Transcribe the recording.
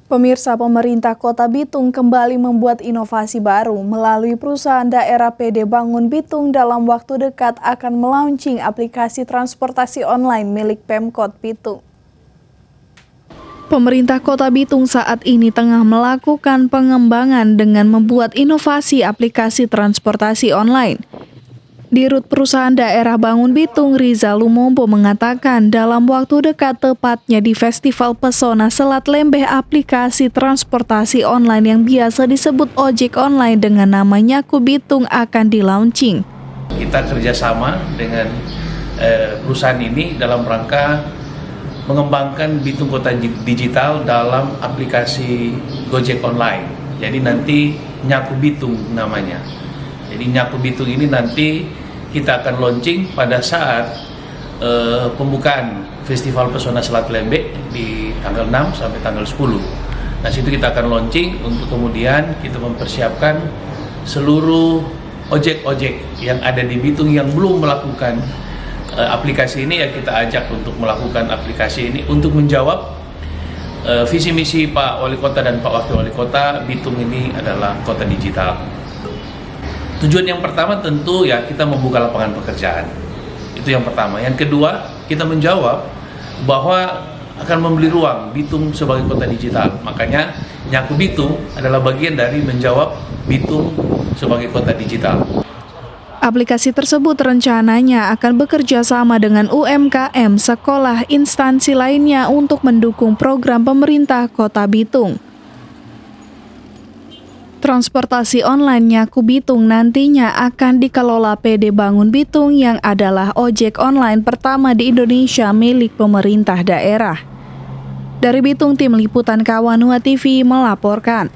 Pemirsa, pemerintah Kota Bitung kembali membuat inovasi baru melalui perusahaan daerah PD Bangun Bitung dalam waktu dekat akan melaunching aplikasi transportasi online milik Pemkot Bitung. Pemerintah Kota Bitung saat ini tengah melakukan pengembangan dengan membuat inovasi aplikasi transportasi online. Dirut Perusahaan Daerah Bangun Bitung, Riza Lumombo mengatakan dalam waktu dekat, tepatnya di Festival Pesona Selat Lembeh, aplikasi transportasi online yang biasa disebut ojek online dengan nama Nyaku Bitung akan di-launching. Kita kerjasama dengan perusahaan ini dalam rangka mengembangkan Bitung Kota Digital dalam aplikasi Gojek online. Jadi nanti Nyaku Bitung namanya. Jadi Nyaku Bitung ini nanti kita akan launching pada saat pembukaan Festival Pesona Selat Lembeh di tanggal 6 sampai tanggal 10. Nah, situ kita akan launching untuk kemudian kita mempersiapkan seluruh ojek-ojek yang ada di Bitung yang belum melakukan aplikasi ini, ya kita ajak untuk melakukan aplikasi ini untuk menjawab visi misi Pak Wali Kota dan Pak Wakil Wali Kota. Bitung ini adalah kota digital. Tujuan yang pertama tentu ya kita membuka lapangan pekerjaan. Itu yang pertama. Yang kedua, kita menjawab bahwa akan membeli ruang Bitung sebagai kota digital. Makanya Nyaku Bitung adalah bagian dari menjawab Bitung sebagai kota digital. Aplikasi tersebut rencananya akan bekerja sama dengan UMKM, sekolah, instansi lainnya untuk mendukung program pemerintah Kota Bitung. Transportasi online Nyaku Bitung nantinya akan dikelola PD Bangun Bitung yang adalah ojek online pertama di Indonesia milik pemerintah daerah. Dari Bitung, Tim Liputan Kawanua TV melaporkan.